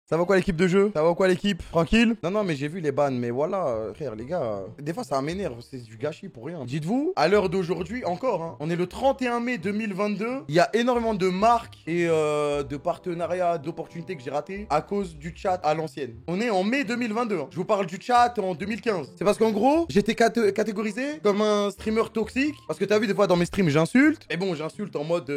Ça va quoi l'équipe de jeu? Ça va quoi l'équipe? Tranquille? Non, non, mais j'ai vu les bans, mais voilà, frère, les gars, des fois ça m'énerve, c'est du gâchis pour rien. Dites-vous, à l'heure d'aujourd'hui, encore, hein, on est le 31 mai 2022, il y a énormément de marques et de partenariats, d'opportunités que j'ai ratées à cause du chat à l'ancienne. On est en mai 2022, hein. Je vous parle du chat en 2015. C'est parce qu'en gros, j'étais catégorisé comme un streamer toxique, parce que t'as vu, des fois dans mes streams, j'insulte, mais bon, j'insulte en mode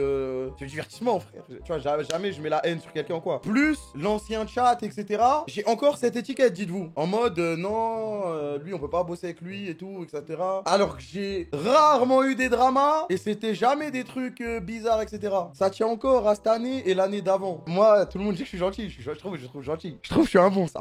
c'est du divertissement, frère. Tu vois, jamais je mets la haine sur quelqu'un ou quoi. Plus l'ancien chat, etc. J'ai encore cette étiquette, dites-vous. En mode, non, lui, on peut pas bosser avec lui et tout, etc. Alors que j'ai rarement eu des dramas et c'était jamais des trucs bizarres, etc. Ça tient encore à cette année et l'année d'avant. Moi, tout le monde dit que je suis gentil. Je trouve gentil. Je trouve que je suis un bon, ça.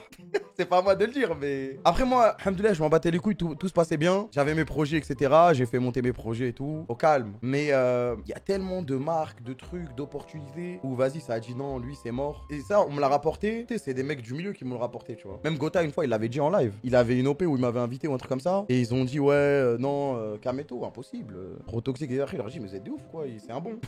C'est pas à moi de le dire, mais... Après, moi, alhamdoulilah, je m'en battais les couilles, tout se passait bien. J'avais mes projets, etc. J'ai fait monter mes projets et tout, au calme. Mais il y a tellement de marques, de trucs, d'opportunités où, vas-y, ça a dit non, lui, c'est mort. Et ça, on me l'a rapporté. Tu sais, c'est des mecs du milieu qui me l'ont rapporté, tu vois. Même Gotha, une fois, il l'avait dit en live. Il avait une OP où il m'avait invité ou un truc comme ça. Et ils ont dit, ouais, non, Kameto, impossible. Trop toxique. Et après, il leur a dit, mais vous êtes des ouf, quoi. C'est un bon.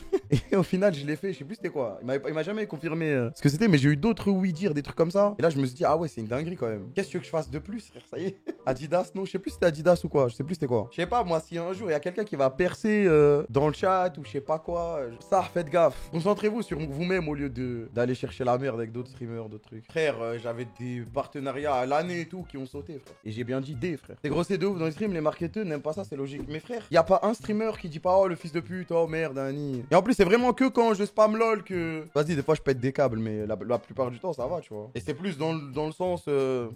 Et au final, je l'ai fait. Je sais plus c'était quoi. Il m'a jamais confirmé ce que c'était, mais j'ai eu d'autres oui dire, des trucs comme ça. Et là, je me suis dit, ah ouais, c'est une dinguerie quand même. Qu'est-ce que tu veux que je fasse de plus, frère? Ça y est. Adidas, non, je sais plus si c'était Adidas ou quoi. Je sais plus c'était quoi. Je sais pas, moi, si un jour il y a quelqu'un qui va percer dans le chat ou je sais pas quoi, ça, faites gaffe. Concentrez-vous sur vous-même au lieu d'aller chercher la merde avec d'autres streamers, d'autres trucs. Frère, j'avais des partenariats à l'année et tout qui ont sauté, frère. Et j'ai bien dit des, frère. C'est grossé de ouf dans les streams, les marketeurs n'aiment pas ça, c'est logique. Mais frère, y a pas un streamer qui dit pas, oh le fils de pute, oh merde, Annie. Et en plus, c'est vraiment que quand je spam lol que. Vas-y, des fois je pète des câbles, mais la plupart du temps ça va, tu vois. Et c'est plus dans le sens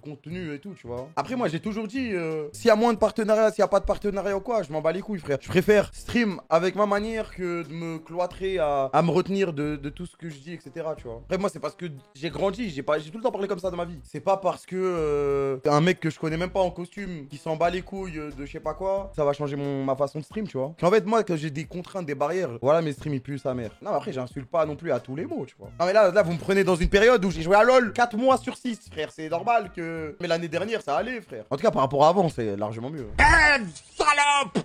contenu et tout, tu vois. Après, moi j'ai toujours dit, s'il y a moins de partenariats, s'il y a pas de partenariat ou quoi, je m'en bats les couilles, frère. Je préfère stream avec ma manière que de me cloîtrer à me retenir de tout ce que je dis, etc. Tu vois. Après, moi, c'est parce que j'ai grandi, j'ai tout le temps parlé comme ça dans ma vie. C'est pas parce que un mec que je connais même pas en costume qui s'en bat les couilles de je sais pas quoi, ça va changer ma façon de stream, tu vois. En fait, moi, quand j'ai des contraintes, des barrières, voilà, mes streams ils puent sa mère. Non, après, j'insulte pas non plus à tous les mots, tu vois. Non, mais là, vous me prenez dans une période où j'ai joué à LoL 4 mois sur 6, frère. C'est normal que. Mais l'année dernière, ça allait, frère. En tout cas, par rapport à avant, c'est largement mieux. Salope!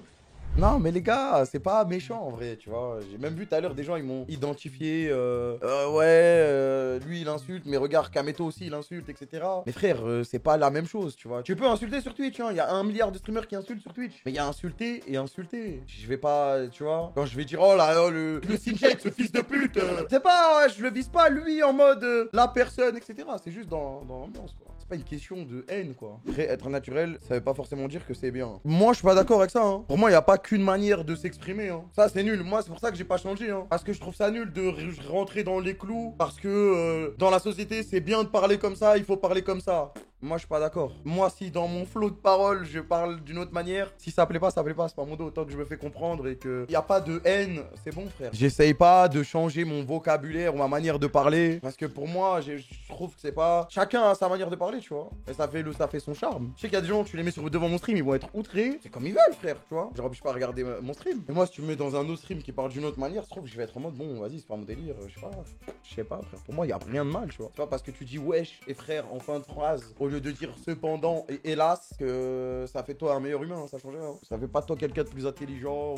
Non, mais les gars, c'est pas méchant en vrai, tu vois. J'ai même vu tout à l'heure des gens, ils m'ont identifié. Lui il insulte, mais regarde, Kameto aussi il insulte, etc. Mais frère, c'est pas la même chose, tu vois. Tu peux insulter sur Twitch, hein. Il y a 1 milliard de streamers qui insultent sur Twitch. Mais il y a insulter et insulter. Je vais pas, tu vois. Quand je vais dire, oh là, le Sinjek, ce fils de pute. C'est pas, je le vise pas lui en mode la personne, etc. C'est juste dans l'ambiance, quoi. C'est pas une question de haine, quoi. Après, être naturel, ça veut pas forcément dire que c'est bien. Moi, je suis pas d'accord avec ça, hein. Pour moi, il y a pas qu'une manière de s'exprimer, hein. Ça, c'est nul. Moi, c'est pour ça que j'ai pas changé, hein. Parce que je trouve ça nul de rentrer dans les clous. Parce que dans la société, c'est bien de parler comme ça, il faut parler comme ça. Moi, je suis pas d'accord. Moi, si dans mon flot de paroles, je parle d'une autre manière, si ça plaît pas, c'est pas mon dos. Autant que je me fais comprendre et que y a pas de haine, c'est bon, frère. J'essaye pas de changer mon vocabulaire ou ma manière de parler. Parce que pour moi, je trouve que c'est pas... Chacun a sa manière de parler, tu vois. Et ça fait son charme. Je sais qu'il y a des gens, tu les mets devant mon stream, ils vont être outrés. C'est comme ils veulent, frère, tu vois. Genre, je pas regarder mon stream. Et moi, si tu me mets dans un autre stream qui parle d'une autre manière, je trouve que je vais être en mode, bon, vas-y, c'est pas mon délire. Je sais pas, frère. Pour moi, y a rien de mal, tu vois. C'est pas parce que tu dis wesh et frère en fin de phrase, au lieu de dire cependant et hélas, que ça fait toi un meilleur humain, ça change rien. Ça fait pas de toi quelqu'un de plus intelligent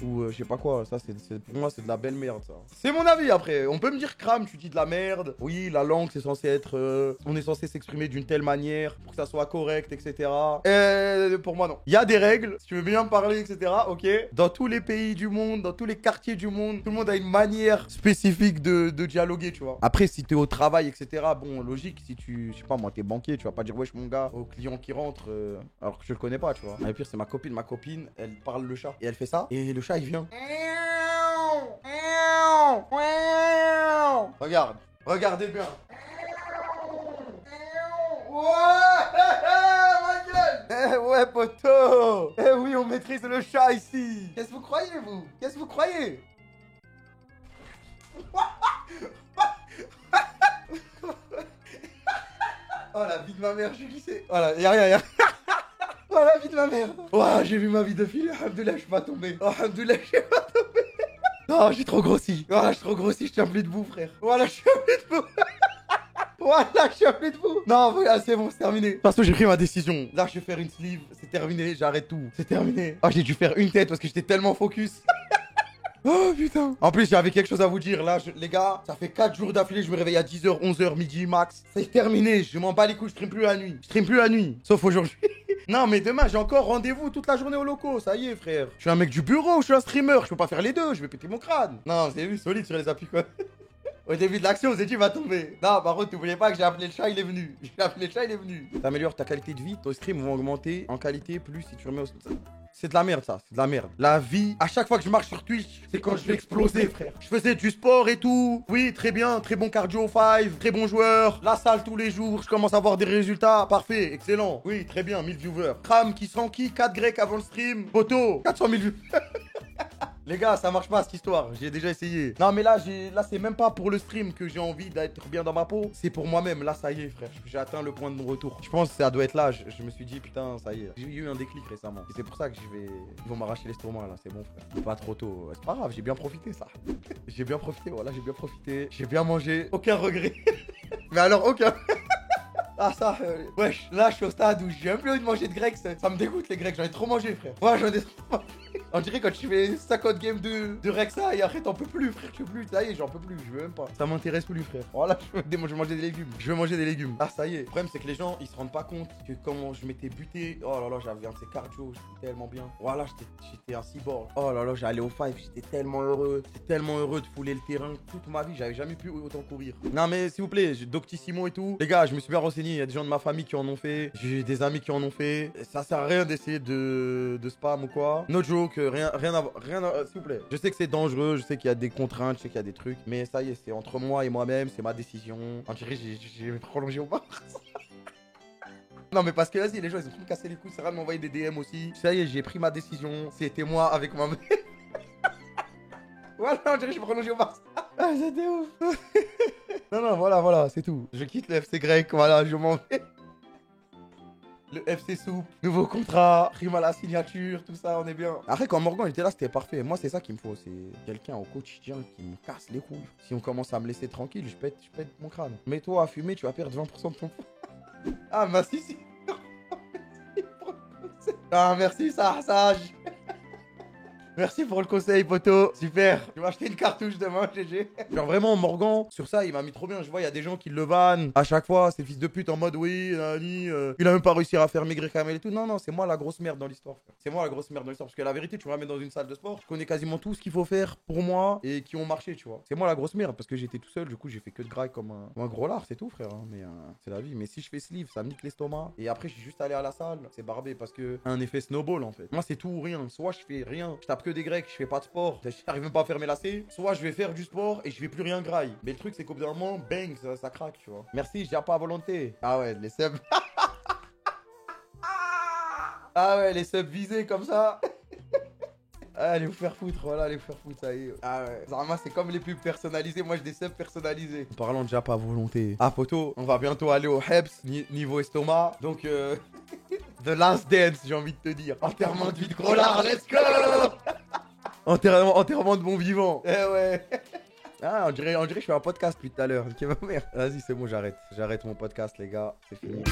ou je sais pas quoi. Ça, pour moi, c'est de la belle merde, ça. C'est mon avis, après. On peut me dire, crame, tu dis de la merde. Oui, la langue, c'est censé être... on est censé s'exprimer d'une telle manière pour que ça soit correct, etc. Et pour moi, non. Il y a des règles. Si tu veux bien me parler, etc., ok. Dans tous les pays du monde, dans tous les quartiers du monde, tout le monde a une manière spécifique de dialoguer, tu vois. Après, si t'es au travail, etc., bon, logique, si tu... Je sais pas, moi, t'es banquier, tu vas pas dire wesh mon gars au client qui rentre alors que je le connais pas, tu vois. Et pire, c'est ma copine, elle parle le chat et elle fait ça et le chat il vient. Regarde, regardez bien. Ouais, poteau. Eh oui, on maîtrise le chat ici. Qu'est-ce que vous croyez, vous? Qu'est-ce que vous croyez? Oh la vie de ma mère, je suis glissé. Voilà, y'a rien. Oh la vie de ma mère. Oh, j'ai vu ma vie défiler. Alhamdoulilah, je suis pas tombé. Oh, alhamdoulilah, je suis pas tombé. Oh, j'ai trop grossi. Oh, je suis trop grossi, je tiens plus debout, frère. Voilà, je suis plus debout. Voilà, je suis plus debout. Non, voilà, c'est bon, c'est terminé. De toute façon, j'ai pris ma décision. Là, je vais faire une sleeve. C'est terminé, j'arrête tout. C'est terminé. Oh, j'ai dû faire une tête parce que j'étais tellement focus. Oh putain. En plus, j'avais quelque chose à vous dire. Là, les gars, ça fait 4 jours d'affilée. Je me réveille à 10h, 11h, midi max. C'est terminé. Je m'en bats les couilles. Je stream plus la nuit. Je stream plus la nuit. Sauf aujourd'hui. Non, mais demain, j'ai encore rendez-vous toute la journée au loco. Ça y est, frère. Je suis un mec du bureau. Je suis un streamer. Je peux pas faire les deux. Je vais péter mon crâne. Non, c'est vu, solide sur les appuis, quoi. Au début de l'action, vous dit, va tomber. Non, par contre, n'oubliez pas que j'ai appelé le chat, il est venu. J'ai appelé le chat, il est venu. T'améliores ta qualité de vie, tes streams vont augmenter en qualité plus si tu remets au... C'est de la merde, ça. C'est de la merde. La vie, à chaque fois que je marche sur Twitch, c'est quand je vais exploser, frère. Je faisais du sport et tout. Oui, très bien. Très bon cardio 5. Très bon joueur. La salle tous les jours. Je commence à avoir des résultats. Parfait. Excellent. Oui, très bien. 1000 viewers. Kram qui sent qui 4 grecs avant le stream. Poteau. 400 000 vues. Les gars, ça marche pas cette histoire, j'ai déjà essayé. Non mais là, c'est même pas pour le stream que j'ai envie d'être bien dans ma peau. C'est pour moi-même, là ça y est frère, j'ai atteint le point de mon retour. Je pense que ça doit être là, je me suis dit putain ça y est. J'ai eu un déclic récemment. Et c'est pour ça que ils vont m'arracher l'estomac là, c'est bon frère. Pas trop tôt, c'est pas grave, j'ai bien profité ça. J'ai bien profité, voilà, j'ai bien profité. J'ai bien mangé, aucun regret. Mais alors aucun... Ah ça, wesh, là je suis au stade où j'ai même plus envie de manger de grec, ça me dégoûte les grecs, j'en ai trop mangé frère. Ouais, j'en ai trop mangé. On dirait quand tu fais 50 games de Rexa et après t'en peux plus frère, je peux plus, ça y est, j'en peux plus, je veux même pas. Ça m'intéresse plus frère. Voilà, je veux manger des légumes. Je veux manger des légumes. Ah ça y est. Le problème c'est que les gens ils se rendent pas compte que comment je m'étais buté. Oh là là, j'avais un de ces cardio, j'étais tellement bien. Voilà, j'étais un cyborg. Oh là là, j'allais au 5, j'étais tellement heureux. J'étais tellement heureux de fouler le terrain. Toute ma vie, j'avais jamais pu autant courir. Non mais s'il vous plaît, Doctissimo et tout. Les gars, je me suis bien renseigné, il y a des gens de ma famille qui en ont fait. J'ai des amis qui en ont fait. Ça sert à rien d'essayer de spam ou quoi. No joke, rien à s'il vous plaît. Je sais que c'est dangereux, je sais qu'il y a des contraintes, je sais qu'il y a des trucs, mais ça y est, c'est entre moi et moi-même, c'est ma décision. En dirait, j'ai prolongé au Mars. Non mais parce que vas-y, les gens ils ont tout me cassé les couilles, c'est rare de m'envoyer des DM aussi. Ça y est, j'ai pris ma décision, c'était moi avec moi-même. Voilà, on dirait que j'ai prolongé au Mars. Ah, c'était ouf. Non, voilà, c'est tout. Je quitte le FC grec, voilà, je m'en vais. Le FC Soup, nouveau contrat, prime à la signature, tout ça, on est bien. Après, quand Morgan était là, c'était parfait. Moi, c'est ça qu'il me faut. C'est quelqu'un au quotidien qui me casse les couilles. Si on commence à me laisser tranquille, je pète mon crâne. Mets-toi à fumer, tu vas perdre 20% de ton poids. Ah, merci, si. Ah, merci, ça sage. Merci pour le conseil, poteau. Super. Je vais acheter une cartouche demain, GG. Genre vraiment, Morgan, sur ça, il m'a mis trop bien. Je vois, il y a des gens qui le vannent. À chaque fois, c'est le fils de pute en mode, oui, il a même pas réussi à faire maigrir Kamel et tout. Non, c'est moi la grosse merde dans l'histoire. C'est moi la grosse merde dans l'histoire. Parce que la vérité, tu me ramènes dans une salle de sport. Je connais quasiment tout ce qu'il faut faire pour moi et qui ont marché, tu vois. C'est moi la grosse merde parce que j'étais tout seul. Du coup, j'ai fait que de graille comme un gros lard, c'est tout, frère. Hein. Mais c'est la vie. Mais si je fais sleeve, ça me nique l'estomac. Et après, je suis juste allé à la salle. C'est barbé parce que un effet snowball, en fait. Moi, c'est tout ou rien. Soit je fais rien. Je tape que des grecs, je fais pas de sport, j'arrive même pas à faire mes lacets, soit je vais faire du sport et je vais plus rien graille. Mais le truc c'est qu'au bout d'un moment, bang, ça craque, tu vois. Merci, je gère pas à volonté. Ah ouais, les subs. Ah ouais, les subs visés comme ça. Ah, allez vous faire foutre, voilà, allez vous faire foutre, ça y est. Ah ouais, Zarma, c'est comme les pubs personnalisées, moi j'ai des subs personnalisés. En parlant de pas à volonté. Ah, poteau, on va bientôt aller au Hebs, niveau estomac. Donc, The Last Dance, j'ai envie de te dire. Enterrement de vie de gros lard, let's go. Enterrement de bon vivant. Eh ouais. Ah, on dirait que je fais un podcast depuis tout à l'heure. Ok, ma mère. Vas-y, c'est bon, j'arrête. J'arrête mon podcast, les gars. C'est fini.